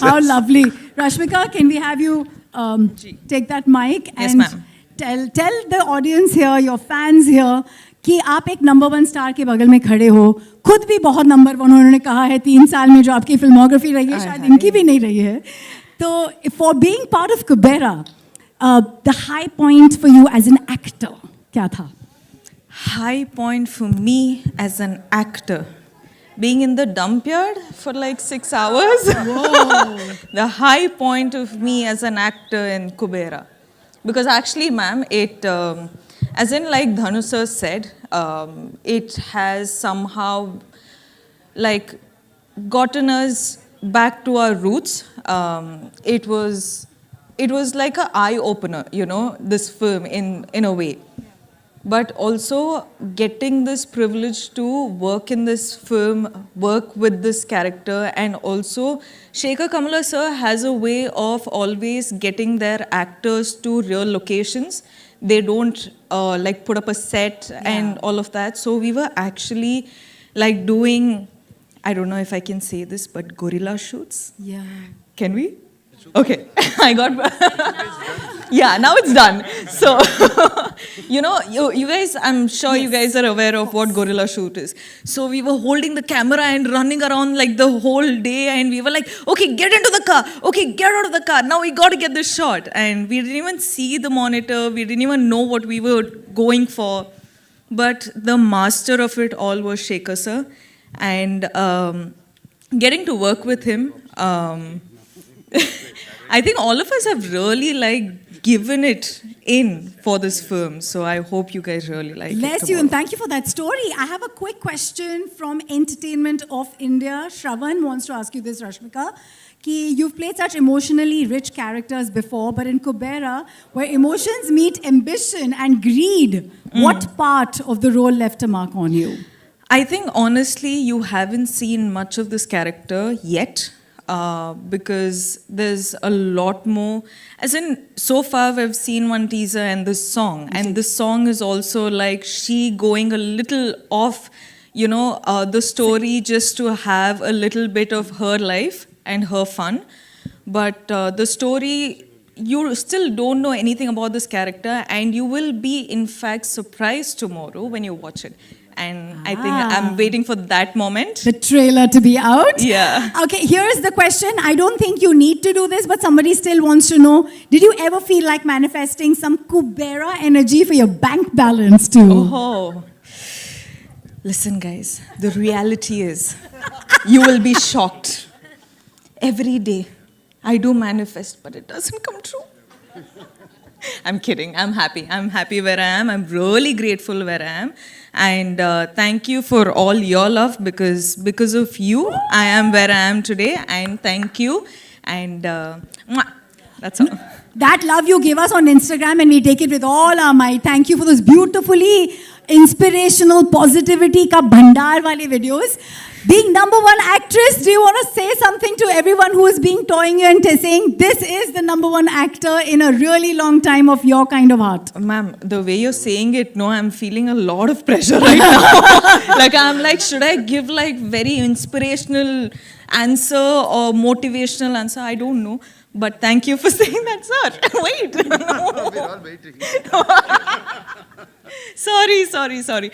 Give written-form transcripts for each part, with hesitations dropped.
How lovely. Rashmika, can we have you take that mic Yes, and ma'am. tell the audience here, your fans here, कि आप एक number one star के बगल में खड़े हो, खुद भी बहुत नंबर वन उन्होंने कहा है 3 साल में जो आपकी फिल्मोग्राफी रही है शायद इनकी भी नहीं रही है. तो for being part of Kubera, the high point for you as an actor, क्या था? High point for me as an actor. Being in the dump yard for like 6 hours. The high point of me as an actor in Kubera. Because actually, ma'am, it, as in like Dhanu sir said, it has somehow like gotten us back to our roots. It was like an eye opener, you know, this film in a way. But also getting this privilege to work in this film, work with this character, and also Shekhar Kamala sir has a way of always getting their actors to real locations. They don't like put up a set and all of that. So we were actually like doing, I don't know if I can say this, but gorilla shoots. Yeah. Can we? Okay, I got. Yeah, now it's done. So, you know, you guys, I'm sure you guys are aware of what gorilla shoot is. So we were holding the camera and running around like the whole day, and we were like, okay, get into the car. Okay, get out of the car. Now we got to get this shot. And we didn't even see the monitor. We didn't even know what we were going for. But the master of it all was Shekhar sir, and getting to work with him. I think all of us have really like given it in for this film. So I hope you guys really like Bless it. you and thank you for that story. I have a quick question from Entertainment of India. Shravan wants to ask you this, Rashmika. Ki you've played such emotionally rich characters before, but in Kubera, where emotions meet ambition and greed, what part of the role left a mark on you? I think honestly, you haven't seen much of this character yet. Because there's a lot more. As in, so far we've seen one teaser and this song. And this song is also like she going a little off, you know, the story just to have a little bit of her life and her fun. But the story, you still don't know anything about this character, and you will be, in fact, surprised tomorrow when you watch it. And I think I'm waiting for that moment. The trailer to be out? Yeah. Okay, here's the question. I don't think you need to do this, but somebody still wants to know. Did you ever feel like manifesting some Kubera energy for your bank balance too? Oh. Listen, guys, the reality is you will be shocked. Every day I do manifest, but it doesn't come true. I'm kidding. I'm happy. I'm happy where I am. I'm really grateful where I am. And thank you for all your love, because of you, I am where I am today. And thank you. And mwah. That's all. That love you give us on Instagram, and we take it with all our might. Thank you for those beautifully inspirational positivity ka bhandar wale videos. Being number one actress, do you want to say something to everyone who is being toying you and saying this is the number one actor in a really long time of your kind of art? Ma'am, the way you're saying it, no, I'm feeling a lot of pressure right now. Like, I'm like, should I give like very inspirational answer or motivational answer? I don't know. But thank you for saying that, sir. Wait. We're all waiting. Sorry.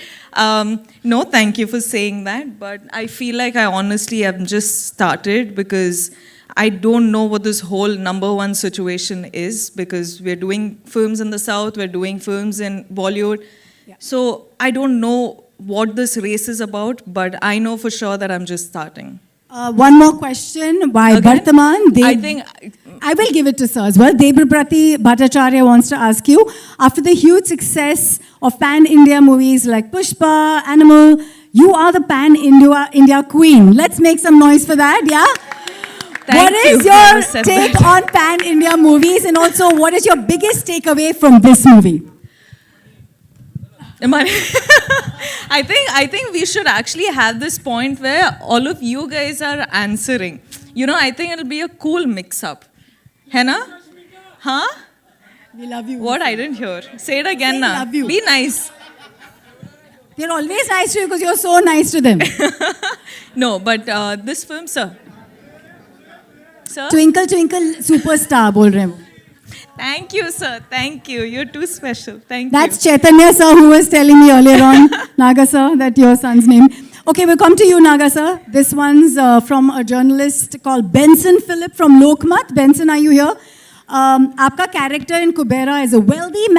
No, thank you for saying that. But I feel like I honestly have just started, because I don't know what this whole number one situation is, because we're doing films in the South, we're doing films in Bollywood. Yeah. So I don't know what this race is about, but I know for sure that I'm just starting. One more question by Again? Bhartaman. I will give it to sir as well. Debaprati Bhattacharya wants to ask you, after the huge success of pan-India movies like Pushpa, Animal, you are the pan-India queen. Let's make some noise for that, yeah? What is your take on pan-India movies, and also what is your biggest takeaway from this movie? I think we should actually have this point where all of you guys are answering. You know, I think it'll be a cool mix-up. Henna? Huh? We love you. What? I didn't hear. Say it again, Say na. love you. Be nice. They're always nice to you because you're so nice to them. No, but this film, sir. Sir? Twinkle twinkle superstar बोल रहे हैं वो. Thank you, sir. Thank you. You're too special. Thank That's you. Chaitanya sir who was telling me earlier on, Naga sir, that your son's name. Okay, we'll come to you, Naga sir. This one's from a journalist called Benson Philip from Lokmat. Benson, are you here? आपका character in Kubera is a wealthy man.